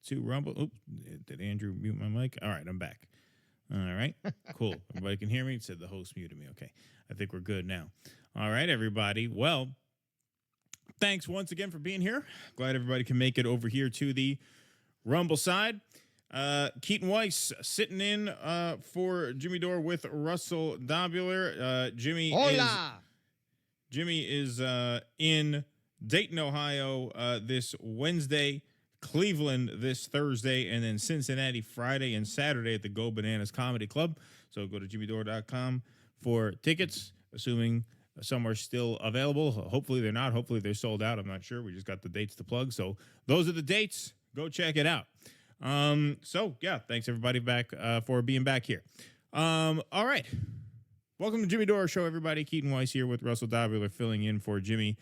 to Rumble. Oops, did Andrew mute my mic? All right, I'm back. All right, cool. Everybody can hear me? It said the host muted me. Okay, I think we're good now. All right, everybody. Well, thanks once again for being here. Glad everybody can make it over here to the Rumble side. Keaton Weiss sitting in for Jimmy Dore with Russell Dobular. Jimmy is in Dayton, Ohio this Wednesday, Cleveland this Thursday, and then Cincinnati Friday and Saturday at the Go Bananas Comedy Club. So go to jimmydore.com for tickets, assuming some are still available. Hopefully they're not. Hopefully they're sold out. I'm not sure. We just got the dates to plug. So those are the dates. Go check it out. So yeah, thanks everybody back for being back here. All right. Welcome to Jimmy Dore Show, everybody. Keaton Weiss here with Russell Dobular filling in for Jimmy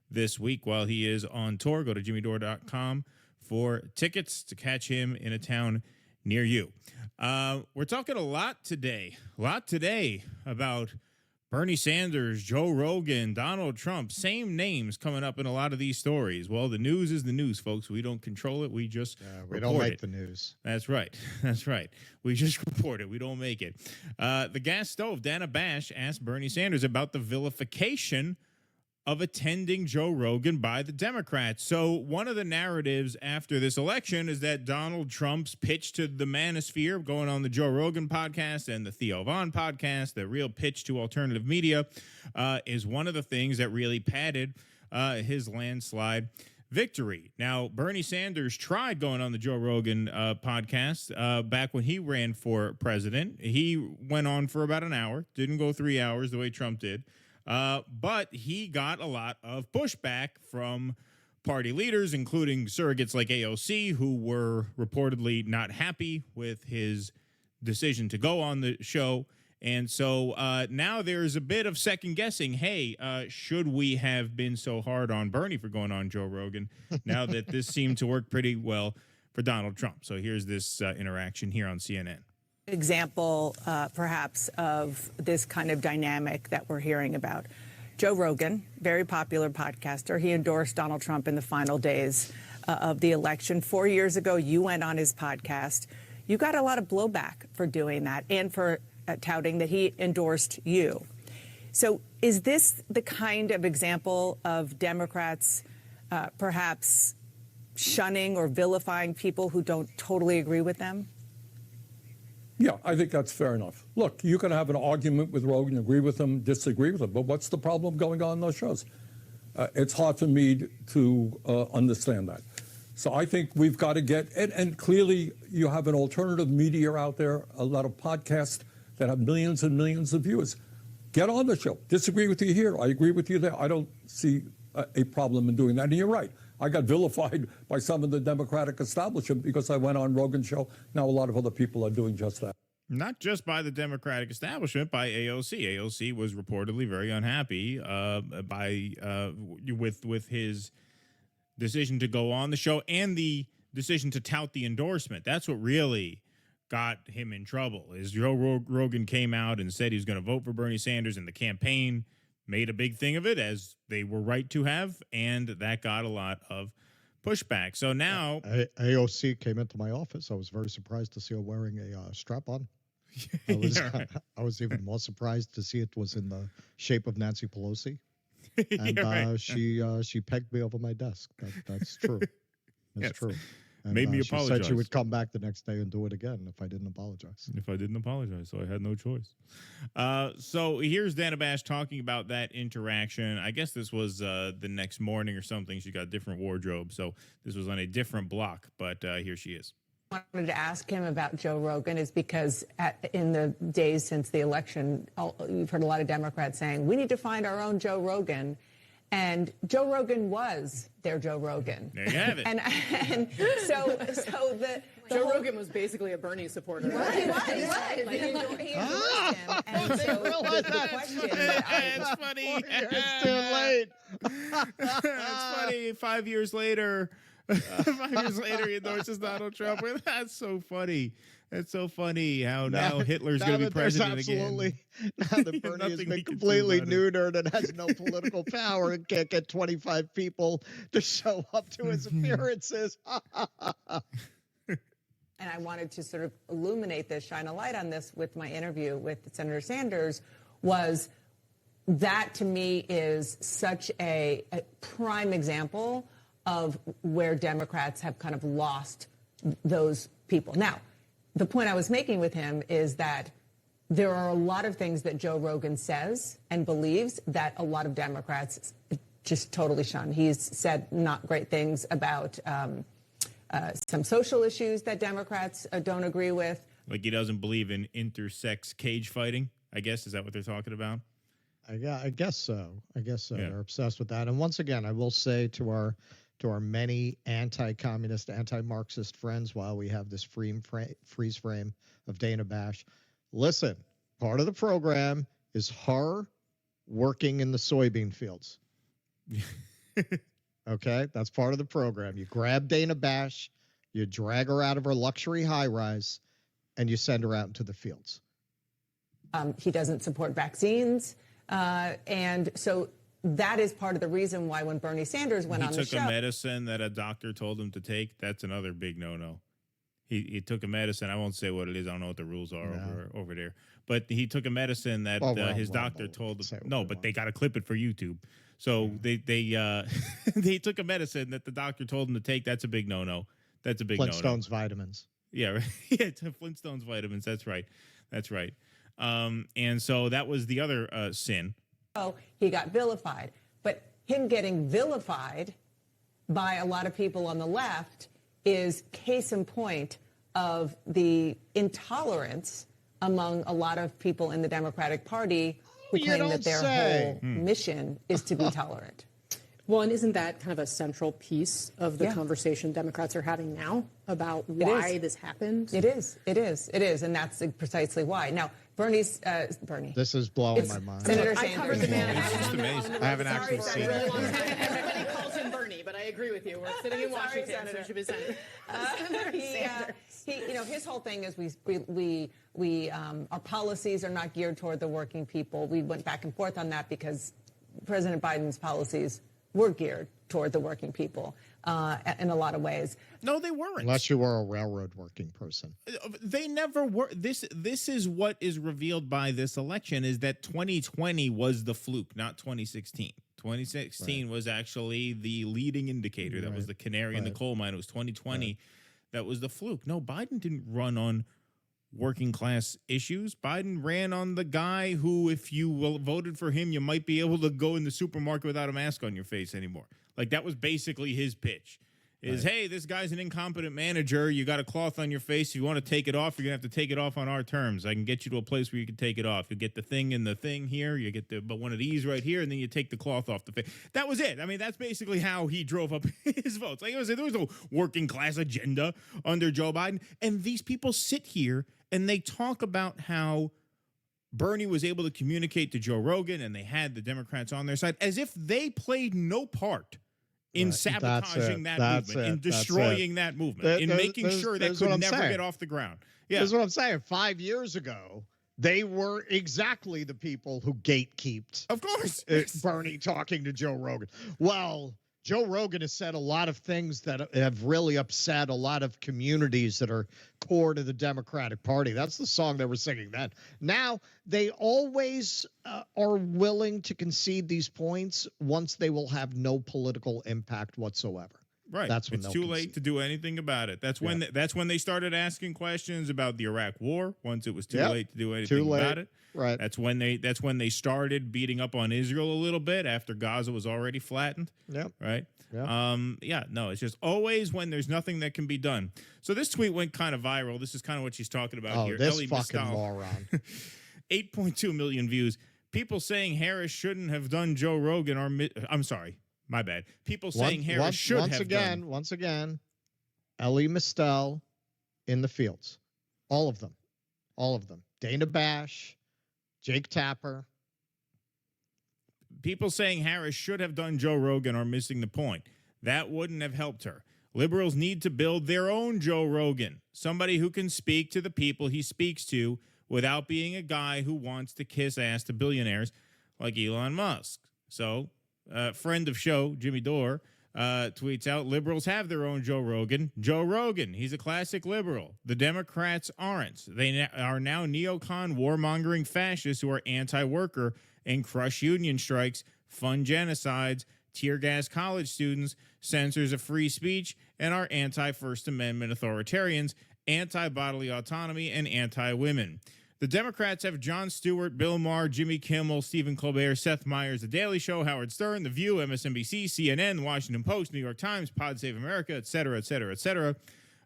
this week while he is on tour. Go to jimmydore.com for tickets to catch him in a town near you. We're talking a lot today about Bernie Sanders, Joe Rogan, Donald Trump, same names coming up in a lot of these stories. Well, the news is the news, folks. We don't control it. We just we don't make the news. That's right. That's right. We just report it. We don't make it. The gas stove, Dana Bash asked Bernie Sanders about the vilification of attending Joe Rogan by the Democrats. So one of the narratives after this election is that Donald Trump's pitch to the manosphere going on the Joe Rogan podcast and the Theo Von podcast, the real pitch to alternative media, is one of the things that really padded his landslide victory. Now, Bernie Sanders tried going on the Joe Rogan podcast back when he ran for president. He went on for about an hour, didn't go 3 hours the way Trump did. But he got a lot of pushback from party leaders, including surrogates like AOC, who were reportedly not happy with his decision to go on the show. And so now there's a bit of second guessing. Hey, should we have been so hard on Bernie for going on Joe Rogan now that this seemed to work pretty well for Donald Trump? So here's this interaction here on CNN. Example, perhaps, of this kind of dynamic that we're hearing about. Joe Rogan, very popular podcaster. He endorsed Donald Trump in the final days of the election. 4 years ago, you went on his podcast. You got a lot of blowback for doing that and for touting that he endorsed you. So is this the kind of example of Democrats perhaps shunning or vilifying people who don't totally agree with them? Yeah, I think that's fair enough. Look, you can have an argument with Rogan, agree with him, disagree with him, but what's the problem going on in those shows? It's hard for me to understand that. So I think we've got to get, and clearly you have an alternative media out there, a lot of podcasts that have millions and millions of viewers. Get on the show. Disagree with you here. I agree with you there. I don't see a problem in doing that. And you're right. I got vilified by some of the Democratic establishment because I went on Rogan's show. Now a lot of other people are doing just that. Not just by the Democratic establishment, by AOC. AOC was reportedly very unhappy with his decision to go on the show and the decision to tout the endorsement. That's what really got him in trouble. Is Joe Rogan came out and said he was going to vote for Bernie Sanders, and the campaign made a big thing of it, as they were right to have, and that got a lot of pushback. So now AOC came into my office. I was very surprised to see her wearing a strap-on. I was even more surprised to see it was in the shape of Nancy Pelosi, and she pegged me over my desk. That's true. That's true. And, made me apologize. She said she would come back the next day and do it again if I didn't apologize. So I had no choice. So here's Dana Bash talking about that interaction. I guess this was the next morning or something. She got a different wardrobe, so this was on a different block. But here she is. I wanted to ask him about Joe Rogan is because in the days since the election, you've heard a lot of Democrats saying, we need to find our own Joe Rogan. And Joe Rogan was their Joe Rogan. There you have it. and so the Joe Rogan was basically a Bernie supporter. He was. He endorsed him. And so the question It's funny. It's too late. It's funny. 5 years later, 5 years later, he endorses Donald Trump. That's so funny. It's so funny how now Hitler's going to be president again. Now that Bernie has been completely neutered and has no political power and can't get 25 people to show up to his appearances. wanted to sort of illuminate this, shine a light on this with my interview with Senator Sanders, was that to me is such a prime example of where Democrats have kind of lost those people. Now, the point I was making with him is that there are a lot of things that Joe Rogan says and believes that a lot of Democrats just totally shun. He's said not great things about some social issues that Democrats don't agree with. Like he doesn't believe in intersex cage fighting, I guess. Is that what they're talking about? I guess so. Yeah. They're obsessed with that. And once again, I will say to our many anti-communist, anti-Marxist friends, while we have this freeze frame of Dana Bash, listen, part of the program is her working in the soybean fields. Okay, that's part of the program. You grab Dana Bash, you drag her out of her luxury high-rise, and you send her out into the fields. He doesn't support vaccines. And so that is part of the reason why when Bernie Sanders went on the show. He took a medicine that a doctor told him to take. That's another big no-no. He took a medicine. I won't say what it is. I don't know what the rules are over there. But he took a medicine that his doctor told him. No, but they got to clip it for YouTube. So they took a medicine that the doctor told him to take. That's a big no-no. That's a big no-no. Flintstones vitamins. Yeah, right. Yeah, Flintstones vitamins. That's right. That's right. And so that was the other sin. Oh, he got vilified. But him getting vilified by a lot of people on the left is case in point of the intolerance among a lot of people in the Democratic Party who claim that their whole mission is to be tolerant. Well, and isn't that kind of a central piece of the conversation Democrats are having now about why this happened? It is. And that's precisely why. Now, Bernie. This is blowing my mind. Senator I Sanders. covered the man. It's just amazing. I haven't actually seen Really it. long time. Everybody calls him Bernie, but I agree with you. We're sitting in Washington, so it should be Senator Sanders. His whole thing is our policies are not geared toward the working people. We went back and forth on that because President Biden's policies were geared toward the working people in a lot of ways. No, they weren't. Unless you were a railroad working person. They never were. This is what is revealed by this election is that 2020 was the fluke, not 2016. 2016 was actually the leading indicator. That was the canary in the coal mine. It was 2020 that was the fluke. No, Biden didn't run on working class issues. Biden ran on the guy who, if you voted for him, you might be able to go in the supermarket without a mask on your face anymore. Like that was basically his pitch. Is, hey, this guy's an incompetent manager. You got a cloth on your face. If you want to take it off, you're going to have to take it off on our terms. I can get you to a place where you can take it off. You get the thing in the thing here. You get but one of these right here, and then you take the cloth off the face. That was it. I mean, that's basically how he drove up his votes. Like there was no working class agenda under Joe Biden. And these people sit here and they talk about how Bernie was able to communicate to Joe Rogan and they had the Democrats on their side as if they played no part in sabotaging that movement, in destroying that movement, in making sure that could never get off the ground. Yeah. That's what I'm saying. 5 years ago, they were exactly the people who gatekeeped. Of course. Bernie talking to Joe Rogan. Well, Joe Rogan has said a lot of things that have really upset a lot of communities that are core to the Democratic Party. That's the song they were singing then. Now, they always are willing to concede these points once they will have no political impact whatsoever. Right. That's when it's too late to do anything about it. That's when that's when they started asking questions about the Iraq War. Once it was too late to do anything about it. Right. That's when they started beating up on Israel a little bit after Gaza was already flattened. Yep. Right. Yep. No, it's just always when there's nothing that can be done. So this tweet went kind of viral. This is kind of what she's talking about here. This fucking moron. 8.2 million views. People saying Harris shouldn't have done Joe Rogan I'm sorry. My bad. People saying Harris should have done. Once again, Ellie Mistel in the fields. All of them. All of them. Dana Bash, Jake Tapper. People saying Harris should have done Joe Rogan are missing the point. That wouldn't have helped her. Liberals need to build their own Joe Rogan, somebody who can speak to the people he speaks to without being a guy who wants to kiss ass to billionaires like Elon Musk. So, friend of show, Jimmy Dore, tweets out, liberals have their own Joe Rogan. Joe Rogan, he's a classic liberal. The Democrats aren't. They are now neocon, warmongering fascists who are anti-worker and crush union strikes, fund genocides, tear gas college students, censors of free speech, and are anti-First Amendment authoritarians, anti-bodily autonomy, and anti-women. The Democrats have Jon Stewart, Bill Maher, Jimmy Kimmel, Stephen Colbert, Seth Meyers, The Daily Show, Howard Stern, The View, MSNBC, CNN, The Washington Post, New York Times, Pod Save America, et cetera, et cetera, et cetera.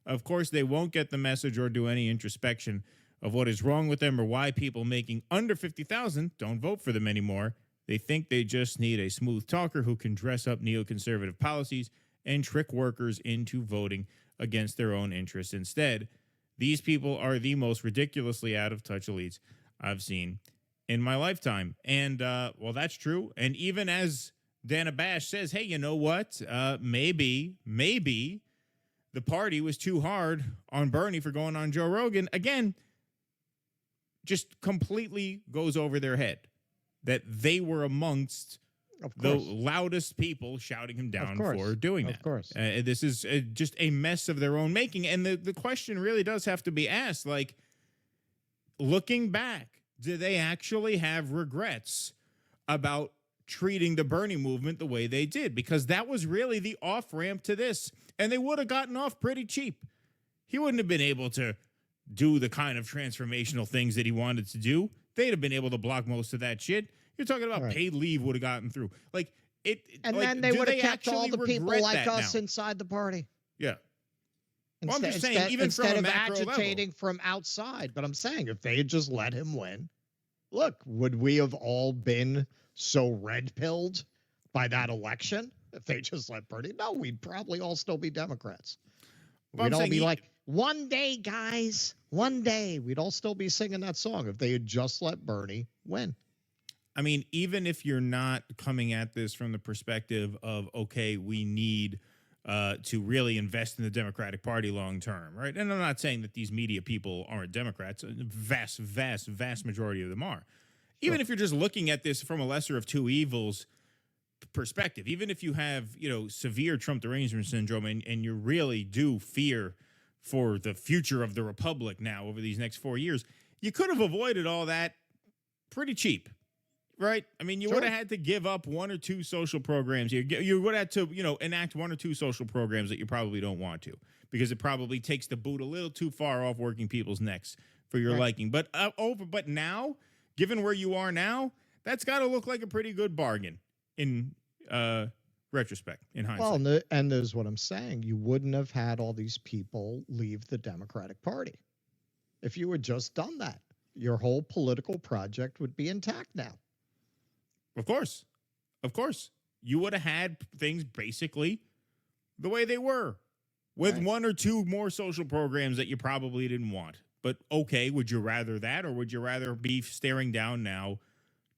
Of course, they won't get the message or do any introspection of what is wrong with them or why people making under $50,000 don't vote for them anymore. They think they just need a smooth talker who can dress up neoconservative policies and trick workers into voting against their own interests instead. These people are the most ridiculously out of touch elites I've seen in my lifetime. And, well, that's true. And even as Dana Bash says, hey, you know what? Maybe the party was too hard on Bernie for going on Joe Rogan. Again, just completely goes over their head that they were amongst the loudest people shouting him down for doing that. Of course. This is just a mess of their own making. And the question really does have to be asked, like, looking back, do they actually have regrets about treating the Bernie movement the way they did? Because that was really the off-ramp to this. And they would have gotten off pretty cheap. He wouldn't have been able to do the kind of transformational things that he wanted to do. They'd have been able to block most of that shit. You're talking about paid leave would have gotten through. Like it, and like, then they would have kept all the people like us now? inside the party. Yeah. Well, I'm just saying, even instead from a of macro agitating level. from outside. But I'm saying, if they had just let him win, look, would we have all been so red-pilled by that election if they just let Bernie? No, we'd probably all still be Democrats. We'd all be like, one day, guys, one day. We'd all still be singing that song if they had just let Bernie win. I mean, even if you're not coming at this from the perspective of, okay, we need to really invest in the Democratic Party long term, right? And I'm not saying that these media people aren't Democrats. A vast, vast, vast majority of them are. Even if you're just looking at this from a lesser of two evils perspective, even if you have, severe Trump derangement syndrome and you really do fear for the future of the Republic now over these next 4 years, you could have avoided all that pretty cheap. Right. I mean, you would have had to give up one or two social programs. You would have had to, enact one or two social programs that you probably don't want to, because it probably takes the boot a little too far off working people's necks for your liking. But but now, given where you are now, that's got to look like a pretty good bargain in retrospect, in hindsight. Well, and there's what I'm saying. You wouldn't have had all these people leave the Democratic Party if you had just done that. Your whole political project would be intact now. Of course. You would have had things basically the way they were, with one or two more social programs that you probably didn't want. But okay, would you rather that, or would you rather be staring down now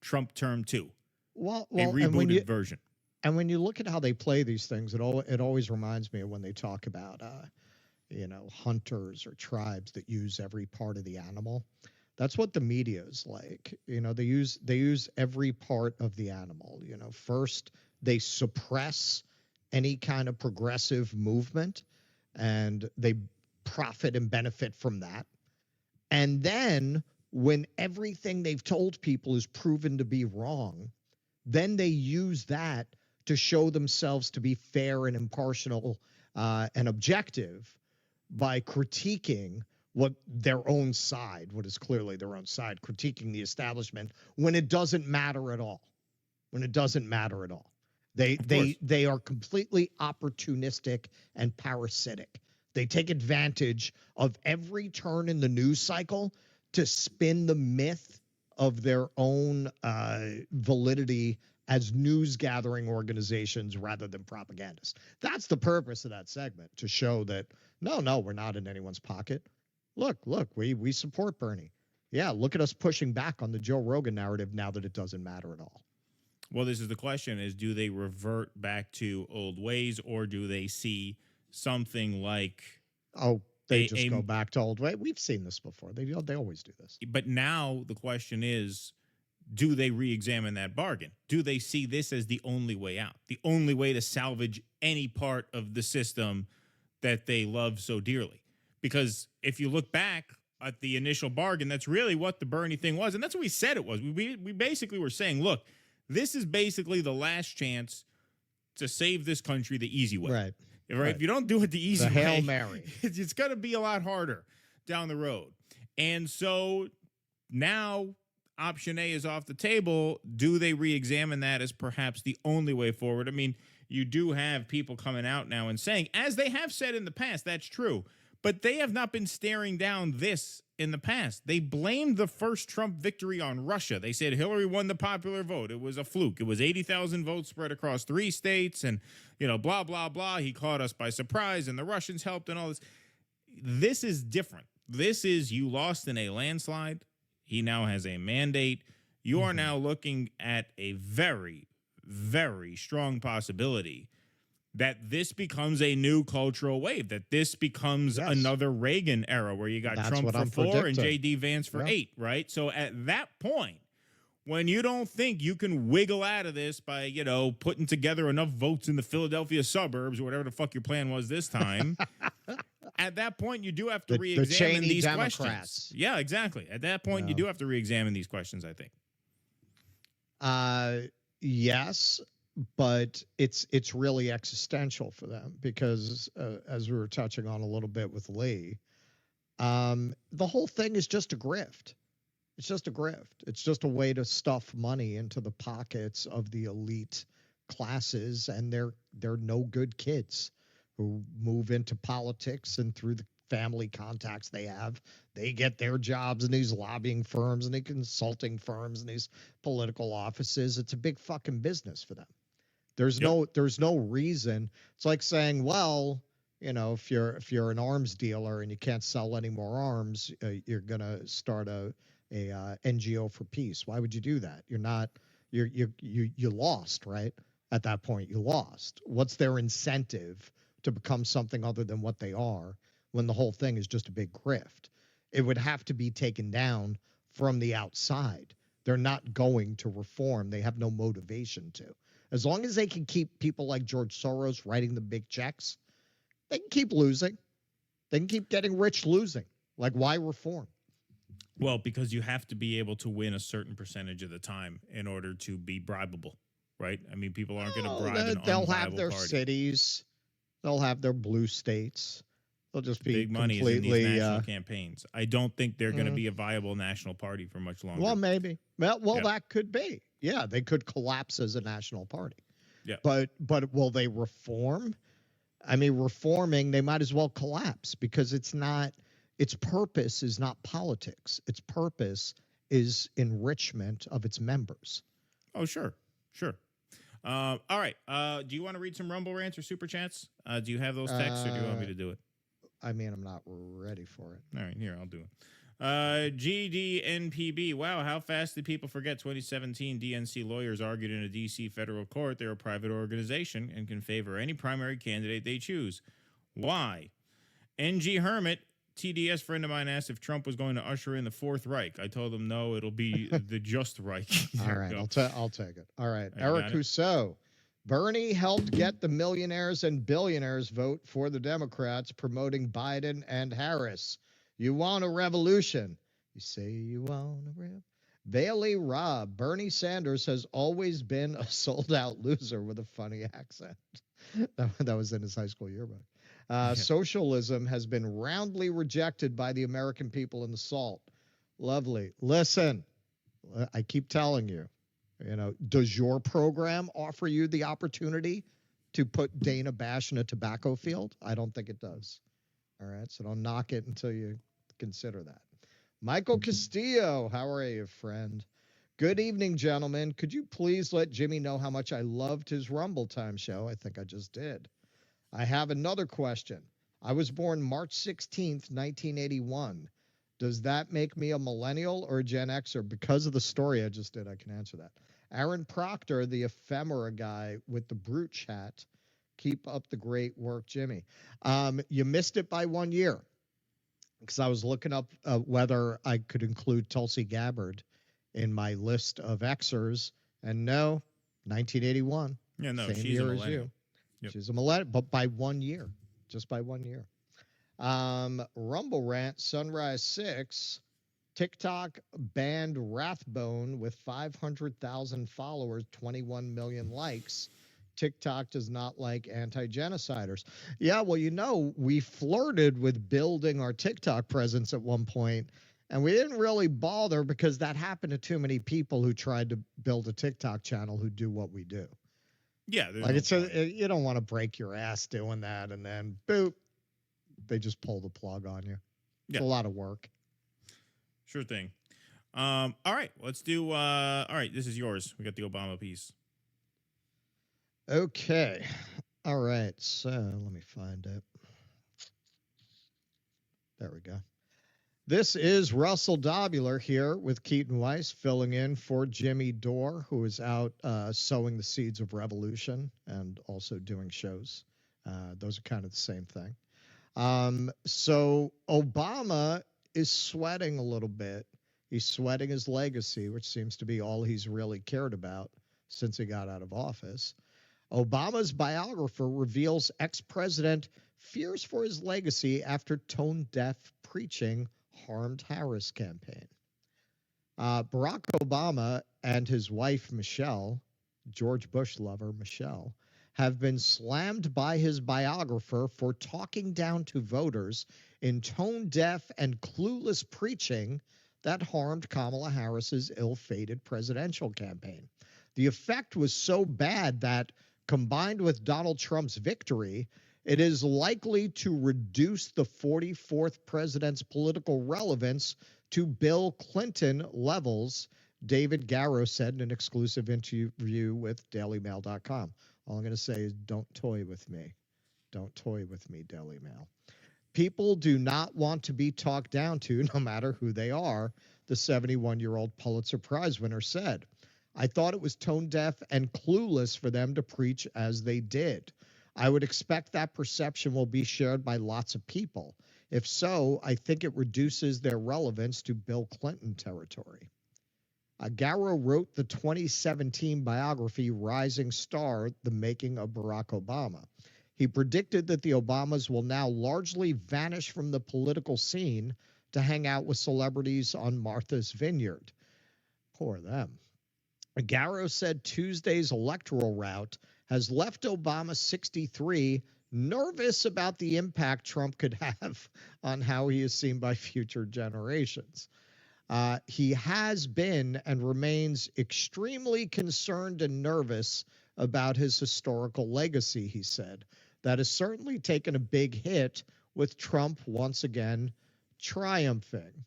Trump term 2? Well, a rebooted version. And when you look at how they play these things, it always reminds me of when they talk about hunters or tribes that use every part of the animal. That's what the media is like. They use every part of the animal. First they suppress any kind of progressive movement, and they profit and benefit from that. And then when everything they've told people is proven to be wrong, then they use that to show themselves to be fair and impartial and objective by critiquing what is clearly their own side, critiquing the establishment when it doesn't matter at all. They are completely opportunistic and parasitic. They take advantage of every turn in the news cycle to spin the myth of their own validity as news gathering organizations rather than propagandists. That's the purpose of that segment, to show that no, we're not in anyone's pocket. Look, we support Bernie. Yeah, look at us pushing back on the Joe Rogan narrative now that it doesn't matter at all. Well, this is the question, is do they revert back to old ways, or do they see something like... Oh, they just go back to old ways? We've seen this before. They always do this. But now the question is, do they re-examine that bargain? Do they see this as the only way out, the only way to salvage any part of the system that they love so dearly? Because if you look back at the initial bargain, that's really what the Bernie thing was. And that's what we said it was. We basically were saying, look, this is basically the last chance to save this country the easy way. Right. Right? If you don't do it the easy The way, Hail Mary. it's going to be a lot harder down the road. And so now option A is off the table. Do they re-examine that as perhaps the only way forward? I mean, you do have people coming out now and saying, as they have said in the past, that's true, but they have not been staring down this in the past. They blamed the first Trump victory on Russia. They said Hillary won the popular vote. It was a fluke. It was 80,000 votes spread across 3 states and, blah, blah, blah. He caught us by surprise and the Russians helped and all this. This is different. This is you lost in a landslide. He now has a mandate. You are now looking at a very, very strong possibility that this becomes a new cultural wave, that this becomes another Reagan era where you got Trump for 4 and J.D. Vance for 8, right? So at that point, when you don't think you can wiggle out of this by, putting together enough votes in the Philadelphia suburbs or whatever the fuck your plan was this time, at that point, you do have to re-examine these questions. Yeah, exactly. At that point, you do have to re-examine these questions, I think. Yes, but it's really existential for them because, as we were touching on a little bit with Lee, the whole thing is just a grift. It's just a grift. It's just a way to stuff money into the pockets of the elite classes, and they're no good kids who move into politics, and through the family contacts they have, they get their jobs in these lobbying firms and these consulting firms and these political offices. It's a big fucking business for them. There's no reason. It's like saying, well, if you're an arms dealer and you can't sell any more arms, you're gonna start a NGO for peace. Why would you do that? You lost, right? At that point, you lost. What's their incentive to become something other than what they are when the whole thing is just a big grift? It would have to be taken down from the outside. They're not going to reform. They have no motivation to. As long as they can keep people like George Soros writing the big checks, they can keep losing. They can keep getting rich losing. Like, why reform? Well, because you have to be able to win a certain percentage of the time in order to be bribable, right? I mean, people aren't going to bribe an unviable They'll have their party. Cities. They'll have their blue states. They'll just be big money completely, is in these national campaigns. I don't think they're going to be a viable national party for much longer. Well, maybe. Well, that could be. Yeah, they could collapse as a national party. Yeah. But will they reform? I mean, reforming, they might as well collapse because its purpose is not politics. Its purpose is enrichment of its members. Oh, sure. All right. Do you want to read some Rumble rants or Super Chats? Do you have those texts or do you want me to do it? I mean, I'm not ready for it. All right, here, I'll do it. GDNPB. Wow, how fast did people forget 2017 DNC lawyers argued in a D.C. federal court they're a private organization and can favor any primary candidate they choose. Why? NG Hermit, TDS friend of mine, asked if Trump was going to usher in the Fourth Reich. I told him no, it'll be the Just Reich. All right, I'll take it. All right, Eric Rousseau. Bernie helped get the millionaires and billionaires vote for the Democrats, promoting Biden and Harris. You want a revolution. You say you want a revolution. Bailey Robb. Bernie Sanders has always been a sold-out loser with a funny accent. That was in his high school yearbook. Socialism has been roundly rejected by the American people in the SALT. Lovely. Listen, I keep telling you, does your program offer you the opportunity to put Dana Bash in a tobacco field? I don't think it does. All right, so don't knock it until you consider that. Michael Castillo, how are you, friend? Good evening, gentlemen. Could you please let Jimmy know how much I loved his Rumble Time show? I think I just did. I have another question. I was born March 16th, 1981. Does that make me a millennial or a Gen Xer? Because of the story I just did, I can answer that. Aaron Proctor, the ephemera guy with the brooch hat. Keep up the great work, Jimmy. You missed it by 1 year because I was looking up whether I could include Tulsi Gabbard in my list of Xers. And no, 1981. Yeah, no, same she's a year as millennial. you. Yep. She's a millennial, but by 1 year, just by 1 year. Rumble Rant, Sunrise 6. TikTok banned Rathbone with 500,000 followers, 21 million likes. TikTok does not like anti-genociders. Yeah, well, we flirted with building our TikTok presence at one point, and we didn't really bother because that happened to too many people who tried to build a TikTok channel who do what we do. Yeah, Like you don't want to break your ass doing that, and then boop, they just pull the plug on you. It's a lot of work. Sure thing. All right, let's do. All right, this is yours. We got the Obama piece. Okay. All right. So let me find it. There we go. This is Russell Dobular here with Keaton Weiss, filling in for Jimmy Dore, who is out sowing the seeds of revolution and also doing shows. Those are kind of the same thing. So Obama is sweating a little bit. He's sweating his legacy, which seems to be all he's really cared about since he got out of office. Obama's biographer reveals ex-president fears for his legacy after tone-deaf preaching harmed Harris campaign. Barack Obama and his wife, Michelle, George Bush lover Michelle, have been slammed by his biographer for talking down to voters in tone-deaf and clueless preaching that harmed Kamala Harris's ill-fated presidential campaign. The effect was so bad that, combined with Donald Trump's victory, it is likely to reduce the 44th president's political relevance to Bill Clinton levels, David Garrow said in an exclusive interview with DailyMail.com. All I'm going to say is don't toy with me. Don't toy with me, Daily Mail. People do not want to be talked down to, no matter who they are, the 71-year-old Pulitzer Prize winner said. I thought it was tone-deaf and clueless for them to preach as they did. I would expect that perception will be shared by lots of people. If so, I think it reduces their relevance to Bill Clinton territory. Garrow wrote the 2017 biography Rising Star, The Making of Barack Obama. He predicted that the Obamas will now largely vanish from the political scene to hang out with celebrities on Martha's Vineyard. Poor them. Garrow said Tuesday's electoral rout has left Obama 63 nervous about the impact Trump could have on how he is seen by future generations. He has been and remains extremely concerned and nervous about his historical legacy, he said. That has certainly taken a big hit with Trump once again triumphing.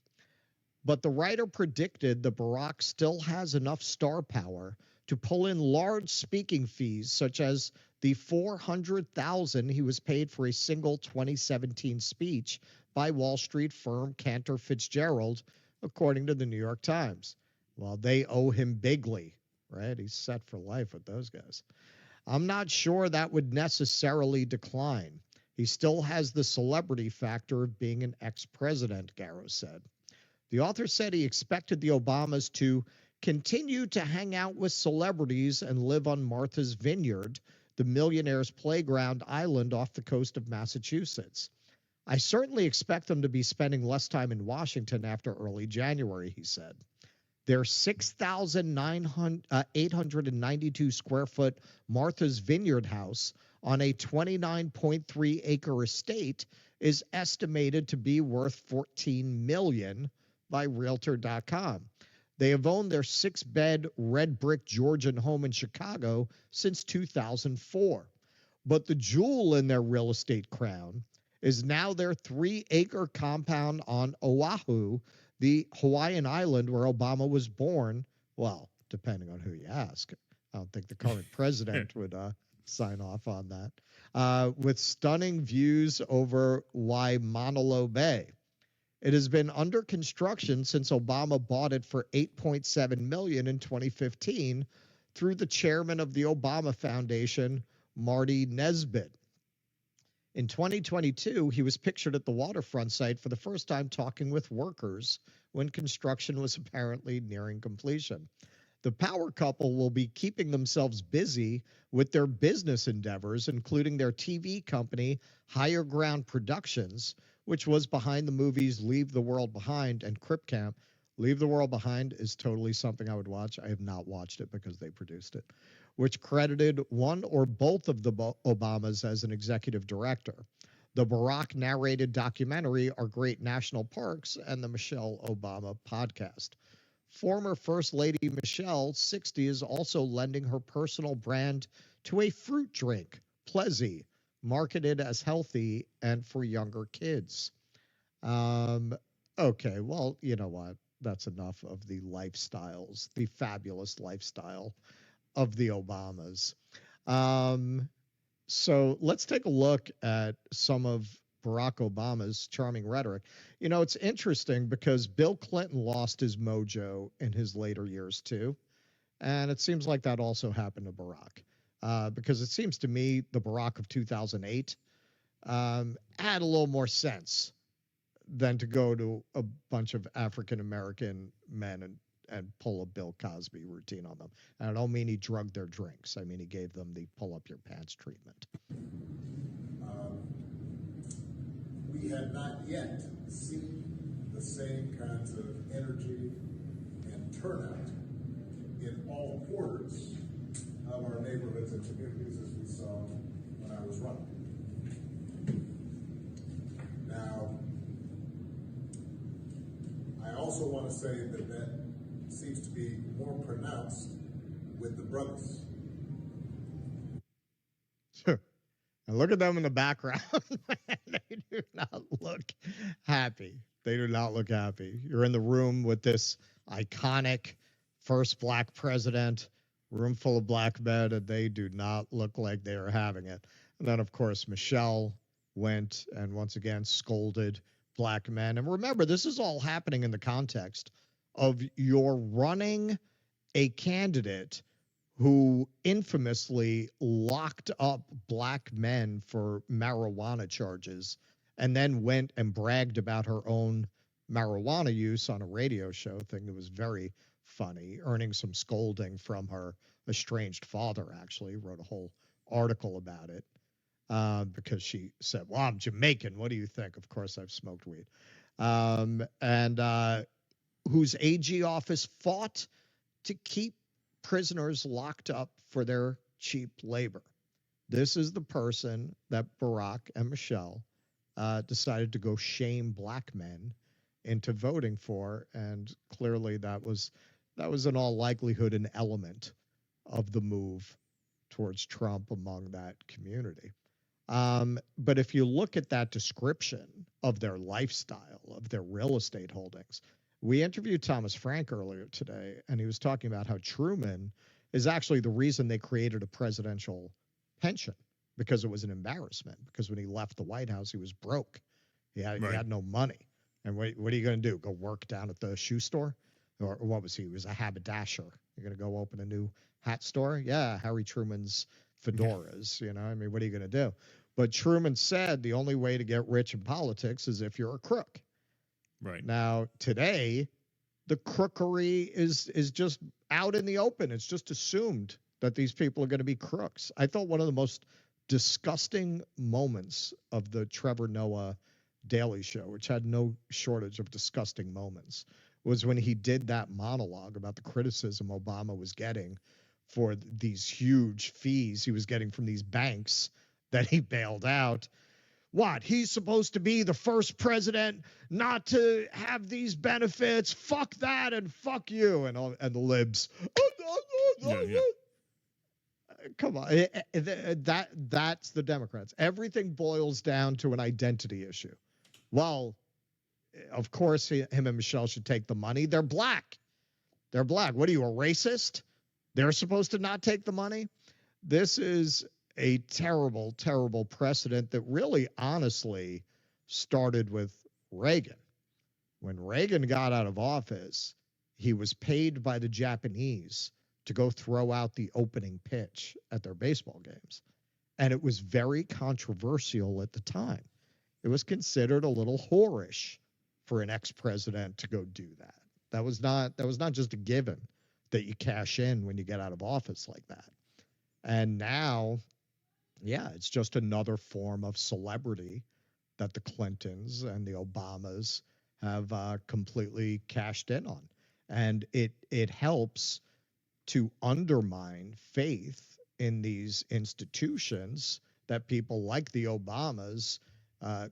But the writer predicted that Barack still has enough star power to pull in large speaking fees, such as the $400,000 he was paid for a single 2017 speech by Wall Street firm Cantor Fitzgerald, according to the New York Times. Well, they owe him bigly, right? He's set for life with those guys. I'm not sure that would necessarily decline. He still has the celebrity factor of being an ex-president, Garrow said. The author said he expected the Obamas to continue to hang out with celebrities and live on Martha's Vineyard, the millionaire's playground island off the coast of Massachusetts. I certainly expect them to be spending less time in Washington after early January, he said. Their 6,892 square foot Martha's Vineyard house on a 29.3 acre estate is estimated to be worth $14 million by Realtor.com. They have owned their 6-bed red brick Georgian home in Chicago since 2004. But the jewel in their real estate crown is now their 3-acre compound on Oahu, the Hawaiian island where Obama was born. Well, depending on who you ask. I don't think the current president would sign off on that. With stunning views over Waimanalo Bay. It has been under construction since Obama bought it for $8.7 million in 2015 through the chairman of the Obama Foundation, Marty Nesbitt. In 2022, he was pictured at the waterfront site for the first time talking with workers when construction was apparently nearing completion. The power couple will be keeping themselves busy with their business endeavors, including their TV company, Higher Ground Productions, which was behind the movies Leave the World Behind and Crip Camp. Leave the World Behind is totally something I would watch. I have not watched it because they produced it, which credited one or both of the Obamas as an executive director. The Barack-narrated documentary are Great National Parks and the Michelle Obama podcast. Former First Lady Michelle, 60, is also lending her personal brand to a fruit drink, Plezzy, marketed as healthy and for younger kids. Okay, well, you know what? That's enough of the lifestyles, the fabulous lifestyle of the Obamas. So let's take a look at some of Barack Obama's charming rhetoric. You know, it's interesting because Bill Clinton lost his mojo in his later years too. And it seems like that also happened to Barack, because it seems to me the Barack of 2008 had a little more sense than to go to a bunch of African-American men and pull a Bill Cosby routine on them. And I don't mean he drugged their drinks. I mean, he gave them the pull up your pants treatment. We had not yet seen the same kinds of energy and turnout in all quarters of our neighborhoods and communities as we saw when I was running. Now, I also want to say that that seems to be more pronounced with the brothers. And look at them in the background. They do not look happy. They do not look happy. You're in the room with this iconic first black president, room full of black men, and they do not look like they are having it. And then, of course, Michelle went and once again scolded black men. And remember, this is all happening in the context of you're running a candidate who infamously locked up black men for marijuana charges and then went and bragged about her own marijuana use on a radio show thing that was very funny, earning some scolding from her estranged father, actually. Wrote a whole article about it because she said, well, I'm Jamaican. What do you think? Of course, I've smoked weed. Whose AG office fought to keep prisoners locked up for their cheap labor. This is the person that Barack and Michelle decided to go shame black men into voting for, and clearly that was in all likelihood an element of the move towards Trump among that community. But if you look at that description of their lifestyle, of their real estate holdings, we interviewed Thomas Frank earlier today, and he was talking about how Truman is actually the reason they created a presidential pension, because it was an embarrassment. Because when he left the White House, he was broke. He had no money. And what are you going to do? Go work down at the shoe store? Or what was he? He was a haberdasher. You're going to go open a new hat store? Yeah, Harry Truman's fedoras. You know, I mean, what are you going to do? But Truman said the only way to get rich in politics is if you're a crook. Right. Now, today, the crookery is just out in the open. It's just assumed that these people are going to be crooks. I thought one of the most disgusting moments of the Trevor Noah Daily Show, which had no shortage of disgusting moments, was when he did that monologue about the criticism Obama was getting for these huge fees he was getting from these banks that he bailed out. What? He's supposed to be the first president not to have these benefits. Fuck that and fuck you and the libs. Yeah. Come on, that's the Democrats. Everything boils down to an identity issue. Well, of course, him and Michelle should take the money. They're black. They're black. What are you, a racist? They're supposed to not take the money? This is a terrible, terrible precedent that really, honestly, started with Reagan. When Reagan got out of office, he was paid by the Japanese to go throw out the opening pitch at their baseball games. And it was very controversial at the time. It was considered a little whorish for an ex-president to go do that. That was not just a given that you cash in when you get out of office like that. And now, yeah, it's just another form of celebrity that the Clintons and the Obamas have completely cashed in on. And it helps to undermine faith in these institutions that people like the Obamas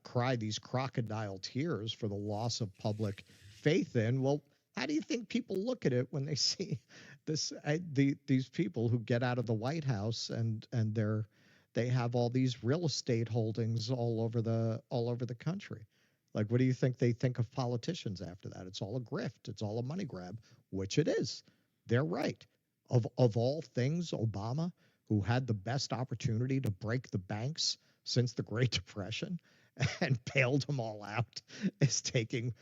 cry these crocodile tears for the loss of public faith in. Well, how do you think people look at it when they see these people who get out of the White House and they have all these real estate holdings all over the country? Like, what do you think they think of politicians after that? It's all a grift. It's all a money grab, which it is. They're right. Of all things, Obama, who had the best opportunity to break the banks since the Great Depression and bailed them all out, is taking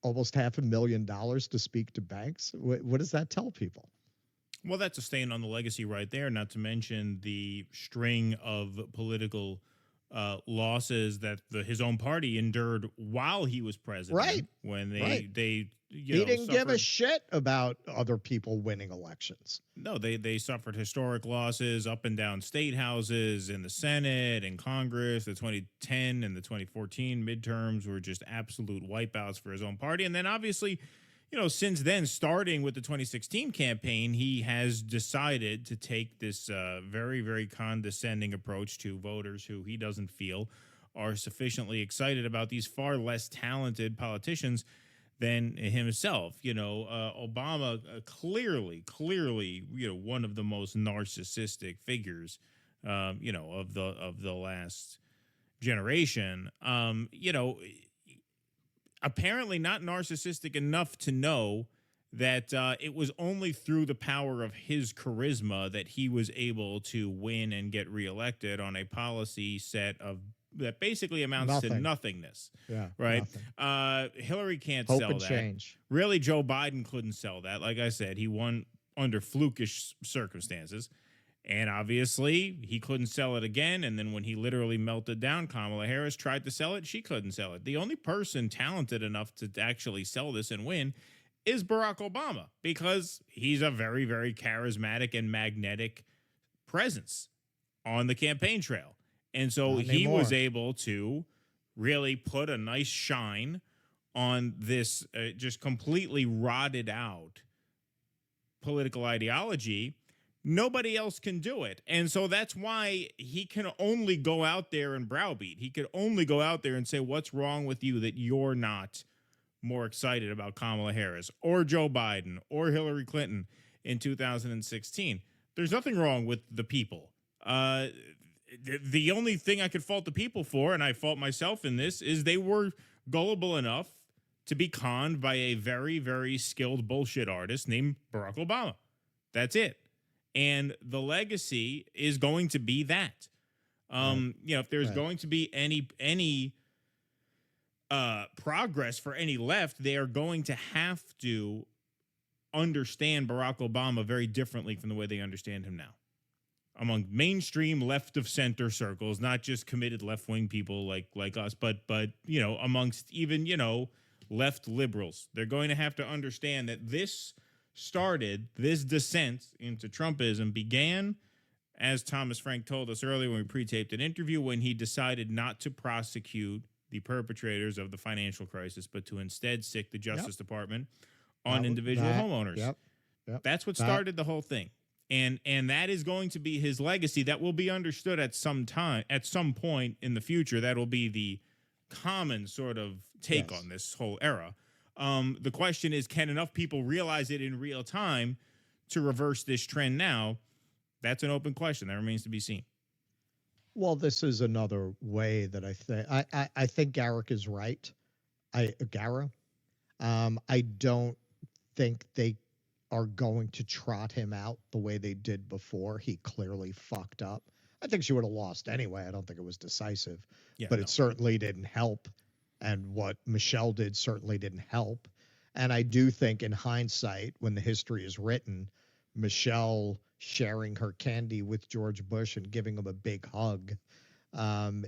almost $500,000 to speak to banks. What does that tell people? Well, that's a stain on the legacy right there, not to mention the string of political losses that his own party endured while he was president. Right. When he didn't give a shit about other people winning elections. No, they suffered historic losses up and down state houses, in the Senate and Congress. The 2010 and the 2014 midterms were just absolute wipeouts for his own party. And then obviously, since then, starting with the 2016 campaign, he has decided to take this very, very condescending approach to voters who he doesn't feel are sufficiently excited about these far less talented politicians than himself. Obama clearly, one of the most narcissistic figures, of the last generation. Apparently not narcissistic enough to know that it was only through the power of his charisma that he was able to win and get reelected on a policy set that basically amounts to nothingness. Yeah. Right. Hillary can't Hope sell and that. Change. Really, Joe Biden couldn't sell that. Like I said, he won under flukish circumstances. And obviously, he couldn't sell it again. And then when he literally melted down, Kamala Harris tried to sell it. She couldn't sell it. The only person talented enough to actually sell this and win is Barack Obama, because he's a very, very charismatic and magnetic presence on the campaign trail. And so he was able to really put a nice shine on this just completely rotted out political ideology. Nobody else can do it. And so that's why he can only go out there and browbeat. He could only go out there and say, what's wrong with you that you're not more excited about Kamala Harris or Joe Biden or Hillary Clinton in 2016? There's nothing wrong with the people. The only thing I could fault the people for, and I fault myself in this, is they were gullible enough to be conned by a very, very skilled bullshit artist named Barack Obama. That's it. And the legacy is going to be that. If there's going to be any progress for any left, they are going to have to understand Barack Obama very differently from the way they understand him now. Among mainstream left of center circles, not just committed left-wing people like us, but amongst even, left liberals. They're going to have to understand that this descent into Trumpism began, as Thomas Frank told us earlier when we pre-taped an interview, when he decided not to prosecute the perpetrators of the financial crisis, but to instead sic the Justice Department on individual homeowners. Yep. That's what started the whole thing. And that is going to be his legacy. That will be understood at some point in the future. That will be the common sort of take on this whole era. The question is, can enough people realize it in real time to reverse this trend now? That's an open question. That remains to be seen. Well, this is another way that I think Garrick is right. I don't think they are going to trot him out the way they did before. He clearly fucked up. I think she would have lost anyway. I don't think it was decisive, but it certainly didn't help. And what Michelle did certainly didn't help. And I do think in hindsight, when the history is written, Michelle sharing her candy with George Bush and giving him a big hug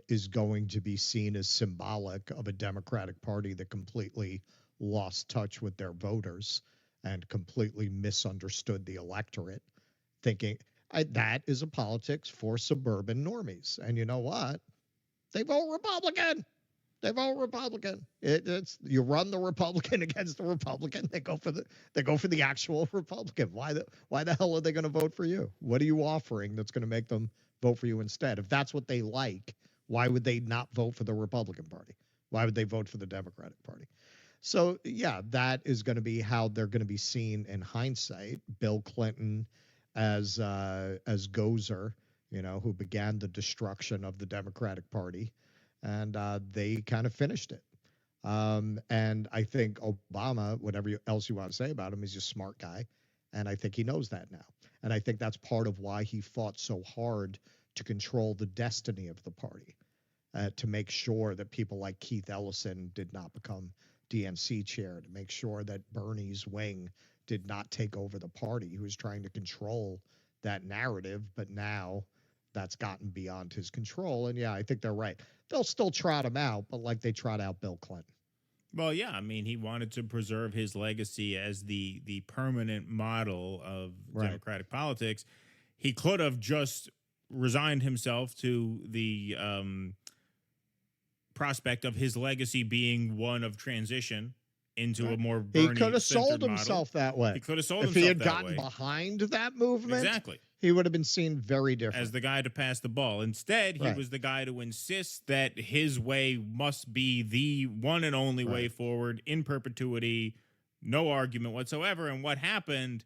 is going to be seen as symbolic of a Democratic Party that completely lost touch with their voters and completely misunderstood the electorate, thinking that is a politics for suburban normies. And you know what? They vote Republican. They vote Republican. It's you run the Republican against the Republican. They go for the actual Republican. Why the hell are they going to vote for you? What are you offering that's going to make them vote for you instead? If that's what they like, why would they not vote for the Republican Party? Why would they vote for the Democratic Party? So yeah, that is going to be how they're going to be seen in hindsight. Bill Clinton as Gozer, who began the destruction of the Democratic Party, and they kind of finished it. And I think Obama, whatever else you want to say about him, he's a smart guy, and I think he knows that now. And I think that's part of why he fought so hard to control the destiny of the party, to make sure that people like Keith Ellison did not become DNC chair, to make sure that Bernie's wing did not take over the party. He was trying to control that narrative, but now that's gotten beyond his control. And yeah, I think they're right. They'll still trot him out, but like they trot out Bill Clinton. Well, yeah, I mean, he wanted to preserve his legacy as the permanent model of Democratic politics. He could have just resigned himself to the prospect of his legacy being one of transition into a more Bernie. He could have sold himself that way. He could have sold if himself he had that gotten way. behind that movement. Exactly. He would have been seen very different as the guy to pass the ball. Instead, he was the guy to insist that his way must be the one and only way forward in perpetuity, no argument whatsoever. And what happened?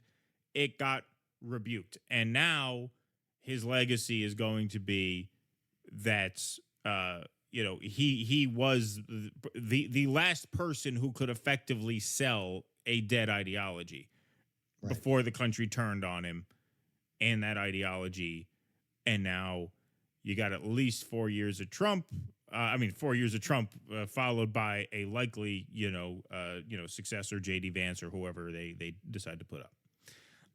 It got rebuked. And now his legacy is going to be that he was the last person who could effectively sell a dead ideology before the country turned on him and that ideology. And now you got at least 4 years of Trump. 4 years of Trump followed by a likely, successor, J.D. Vance or whoever they decide to put up.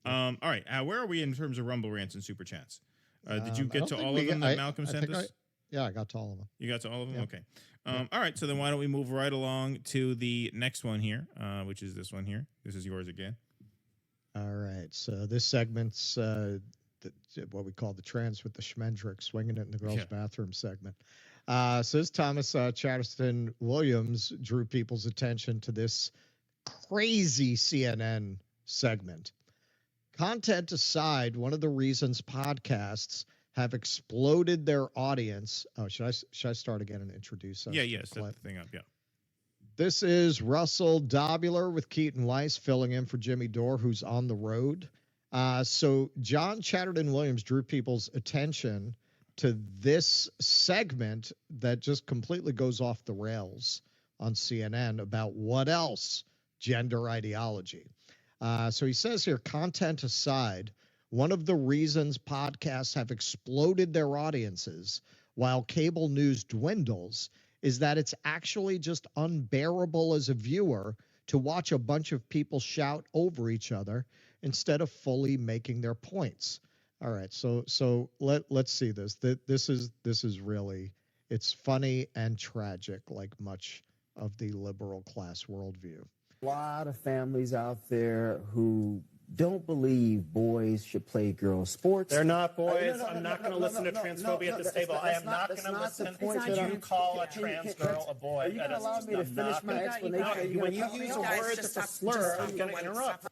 All right. Where are we in terms of Rumble Rants and Super Chats? Did you get to all of them that Malcolm sent us? Yeah, I got to all of them. You got to all of them? Yeah. Okay. All right. So then why don't we move right along to the next one here, which is this one here. This is yours again. All right. So this segment's what we call the trans with the Schmendrick, swinging it in the girls' bathroom segment. So this Thomas Chatterton Williams drew people's attention to this crazy CNN segment. Content aside, one of the reasons podcasts have exploded their audience. Oh, should I start again and introduce us? Yeah, set the thing up, yeah. This is Russell Dobular with Keaton Weiss filling in for Jimmy Dore, who's on the road. So John Chatterton Williams drew people's attention to this segment that just completely goes off the rails on CNN about what else? Gender ideology. So he says here, content aside, one of the reasons podcasts have exploded their audiences while cable news dwindles is that it's actually just unbearable as a viewer to watch a bunch of people shout over each other instead of fully making their points. All right, so let's see this. This is really, it's funny and tragic, like much of the liberal class worldview. A lot of families out there who don't believe boys should play girls' sports. They're not boys. I'm not going to listen to transphobia at this table. I am not going to listen to you call a trans girl a boy. Are you going to allow me to finish my explanation? When you use a word that's a slur, I'm going to interrupt.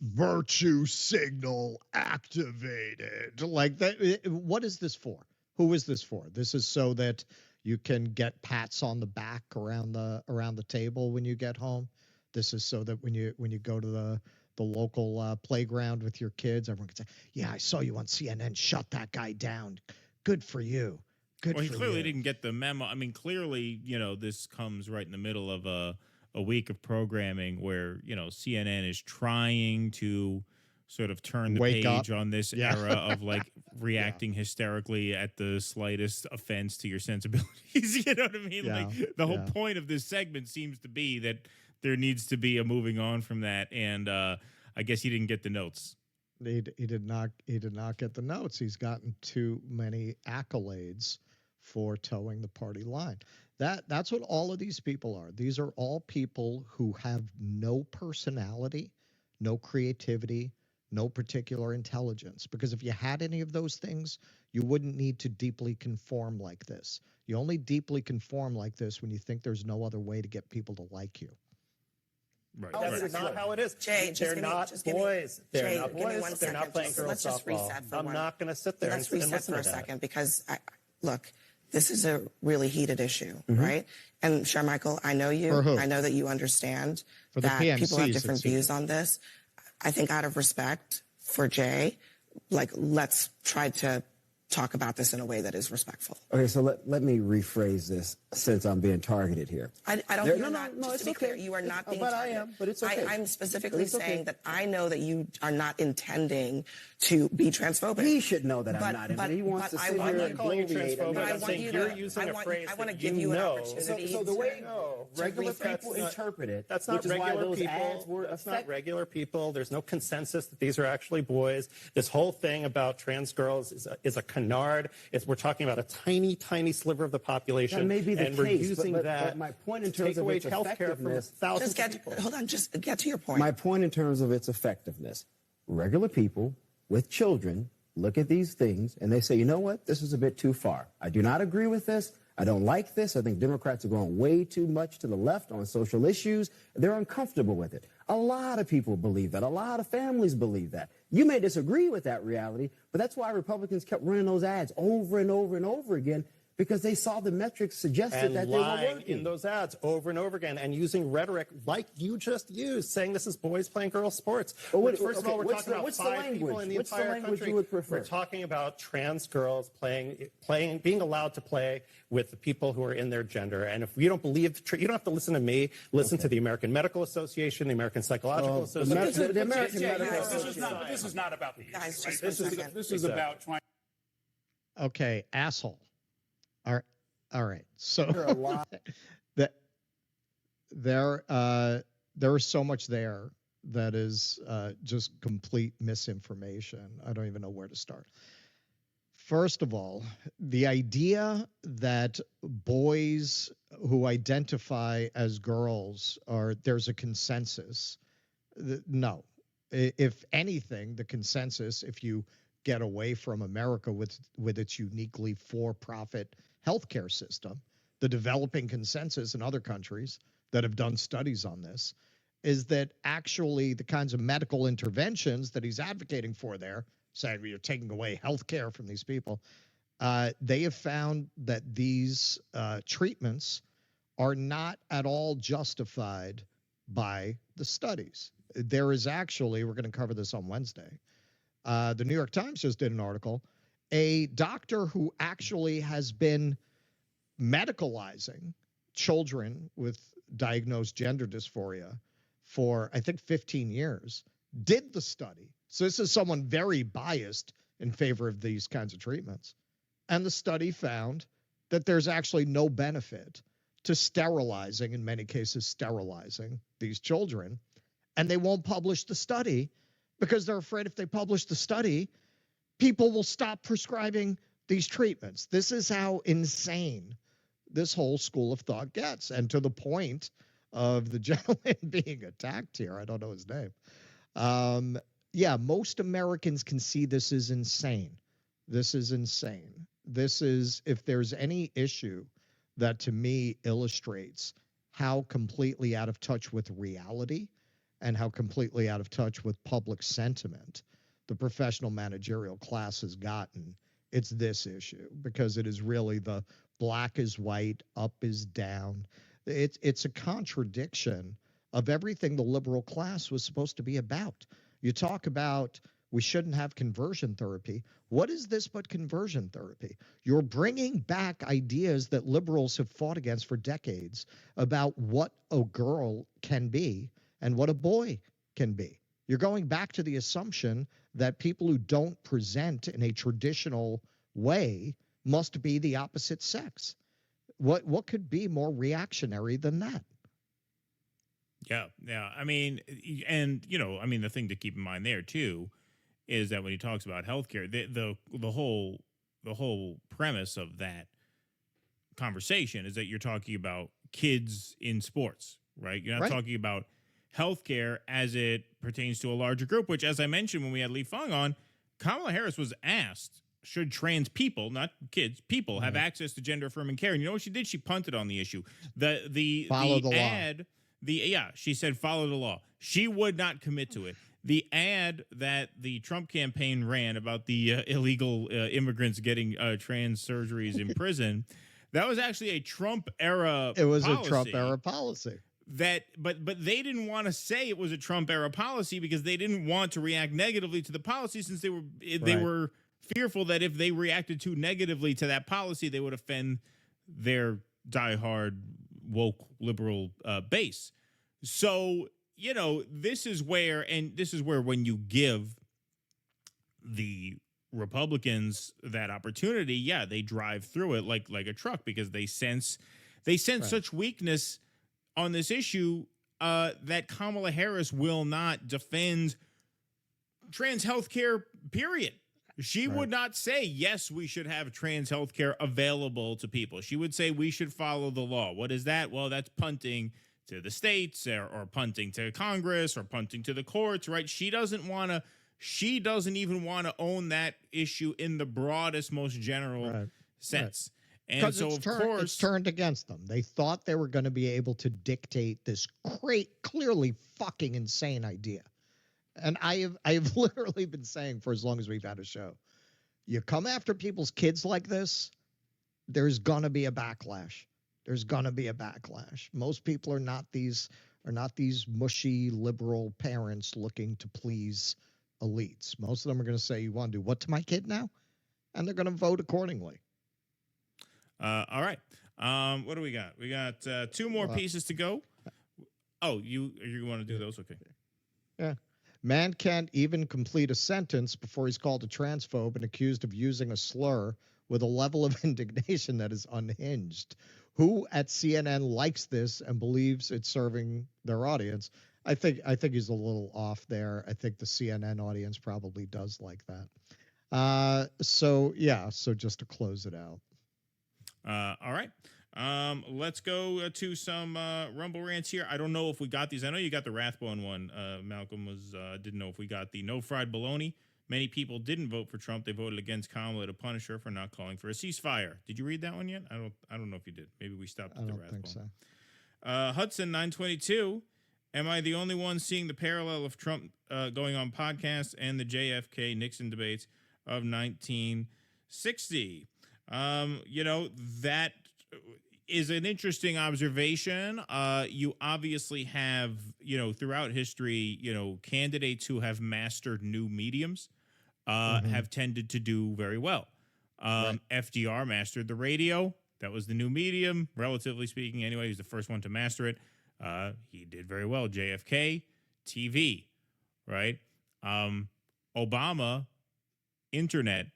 Virtue signal activated. Like that. What is this for? Who is this for? This is so that you can get pats on the back around the table when you get home. This is so that when you go to the local playground with your kids, everyone can say, yeah, I saw you on CNN. Shut that guy down. Good for you. Good for you. Well, he clearly didn't get the memo. I mean, clearly, this comes right in the middle of a week of programming where, CNN is trying to sort of turn the page on this era of like reacting hysterically at the slightest offense to your sensibilities. You know what I mean? Yeah. Like the whole point of this segment seems to be that there needs to be a moving on from that. And I guess he didn't get the notes. He did not get the notes. He's gotten too many accolades for towing the party line. That's what all of these people are. These are all people who have no personality, no creativity, no particular intelligence. Because if you had any of those things, you wouldn't need to deeply conform like this. You only deeply conform like this when you think there's no other way to get people to like you. Right. That's not how it is. Jay, they're not boys. They're not give me boys. 1 They're not second. playing girls Let's just softball. reset for I'm one. not going to sit there Let's and reset listen for a to that. second because, look, this is a really heated issue, Mm-hmm. right? And Sharmichael, I know you. For who? I know that you understand For the that people have PMCs, different it seems. views on this. I think out of respect for Jay, like, let's try to talk about this in a way that is respectful. Okay, so let me rephrase this since I'm being targeted here. I don't. There- You're no, not. no, Just it's to be okay. clear, you are not being. But I targeted. am, but it's okay. I'm specifically It's okay. saying that I know that you are not intending to be transphobic. He should know that I'm But- not in, but- but he wants to but I sit want here you- I'm and not calling you bloviate. transphobic. But I I'm want saying you you're to- using a phrase I want to that give you an know. opportunity. So the way No, regular that's people not- interpret it, That's not which is why regular those people. ads were That's not effective. regular people. There's no consensus that these are actually boys. This whole thing about trans girls is a canard. We're talking about a tiny, tiny sliver of the population. That may be the and we're case, using but that my point in to terms take of away its health care from effectiveness. thousands Just of people. hold on. Just get to your point. My point in terms of its effectiveness, regular people with children look at these things and they say, you know what, this is a bit too far. I do not agree with this. I don't like this. I think Democrats are going way too much to the left on social issues. They're uncomfortable with it. A lot of people believe that. A lot of families believe that. You may disagree with that reality, but that's why Republicans kept running those ads over and over and over again, because they saw the metrics suggested and that they were lying working. in those ads over and over again and using rhetoric like you just used, saying this is boys playing girls sports. But what- First of all, we're okay, talking about what's the 5 people language? in the What's the entire language country. you would prefer? We're talking about trans girls being allowed to play with the people who are in their gender. And if you don't believe, you don't have to listen to me. Listen to the American Medical Association, the American Psychological Association. The American Medical guys, Association. This is not about the Guys, issue, just right? for a second. This is about trying. Okay, asshole. All right. So There are a lot. There is so much there that is just complete misinformation. I don't even know where to start. First of all, the idea that boys who identify as girls there's a consensus. No. If anything, the consensus, if you get away from America with its uniquely for-profit healthcare system, the developing consensus in other countries that have done studies on this is that actually the kinds of medical interventions that he's advocating for there, saying you're taking away healthcare from these people, they have found that these treatments are not at all justified by the studies. There is actually, we're going to cover this on Wednesday, the New York Times just did an article, a doctor who actually has been medicalizing children with diagnosed gender dysphoria for, I think, 15 years, did the study. So this is someone very biased in favor of these kinds of treatments. And the study found that there's actually no benefit to sterilizing, in many cases, sterilizing these children. And they won't publish the study because they're afraid if they publish the study, people will stop prescribing these treatments. This is how insane this whole school of thought gets. And to the point of the gentleman being attacked here, I don't know his name. Yeah, most Americans can see this is insane. This is insane. This is, if there's any issue that to me illustrates how completely out of touch with reality and how completely out of touch with public sentiment the professional managerial class has gotten, it's this issue, because it is really the black is white, up is down. It's a contradiction of everything the liberal class was supposed to be about. You talk about we shouldn't have conversion therapy. What is this but conversion therapy? You're bringing back ideas that liberals have fought against for decades about what a girl can be and what a boy can be. You're going back to the assumption that people who don't present in a traditional way must be the opposite sex. What could be more reactionary than that? Yeah. I mean, and, the thing to keep in mind there, too, is that when he talks about healthcare, the whole premise of that conversation is that you're talking about kids in sports, right? You're not Right. talking about healthcare as it pertains to a larger group, which, as I mentioned when we had Lee Fung on, Kamala Harris was asked, should trans people, not kids, people, have access to gender affirming care? And you know what she did? She punted on the issue. Follow the law. ad, she said follow the law. She would not commit to it. The ad that the Trump campaign ran about the illegal immigrants getting trans surgeries in prison, that was actually a Trump era. It was policy. a Trump era policy. But they didn't want to say it was a Trump era policy because they didn't want to react negatively to the policy, since they were fearful that if they reacted too negatively to that policy, they would offend their diehard woke liberal base. So, this is where when you give the Republicans that opportunity, they drive through it like a truck, because they sense such weakness on this issue that Kamala Harris will not defend trans health care, period. She would not say, yes, we should have trans health care available to people. She would say we should follow the law. What is that? Well, that's punting to the states or punting to Congress or punting to the courts, right? She doesn't even want to own that issue in the broadest, most general sense. And so, of course, it's turned against them. They thought they were going to be able to dictate this clearly fucking insane idea. And I have literally been saying for as long as we've had a show, you come after people's kids like this, there's going to be a backlash. There's going to be a backlash. Most people are not these mushy liberal parents looking to please elites. Most of them are going to say, you want to do what to my kid now? And they're going to vote accordingly. All right. What do we got? We got two more pieces to go. Oh, you want to do those? Okay. Yeah. Man can't even complete a sentence before he's called a transphobe and accused of using a slur with a level of indignation that is unhinged. Who at CNN likes this and believes it's serving their audience? I think he's a little off there. I think the CNN audience probably does like that. So just to close it out. All right. Let's go to some Rumble rants here. I don't know if we got these. I know you got the Rathbone one. Malcolm didn't know if we got the no fried bologna. Many people didn't vote for Trump. They voted against Kamala to punish her for not calling for a ceasefire. Did you read that one yet? I don't know if you did. Maybe we stopped at the Rathbone. I don't think so. Hudson 922. Am I the only one seeing the parallel of Trump going on podcasts and the JFK Nixon debates of 1960? That is an interesting observation. You obviously have, throughout history, candidates who have mastered new mediums have tended to do very well. FDR mastered the radio. That was the new medium, relatively speaking. Anyway, he was the first one to master it. He did very well. JFK, TV, right? Obama, internet.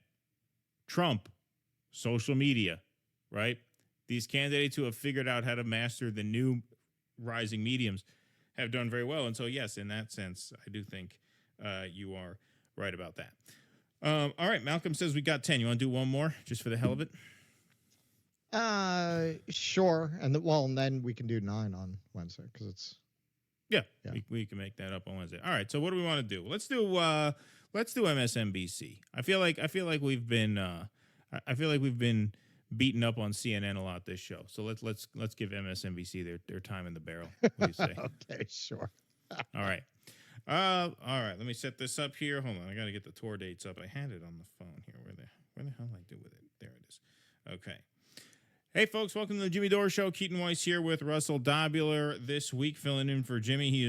Trump, social media, right? These candidates who have figured out how to master the new rising mediums have done very well. And so, yes, in that sense, I do think you are right about that. All right, Malcolm says we got 10. You want to do one more just for the hell of it? Sure. And then we can do 9 on Wednesday because it's. Yeah. We can make that up on Wednesday. All right. So what do we want to do? Let's do MSNBC. I feel like we've been beaten up on CNN a lot this show. So let's give MSNBC their time in the barrel. What do you say? Okay, sure. All right. All right. Let me set this up here. Hold on. I got to get the tour dates up. I had it on the phone here. Where the hell did I do with it? There it is. Okay. Hey, folks. Welcome to the Jimmy Dore Show. Keaton Weiss here with Russell Dobular this week, filling in for Jimmy. He is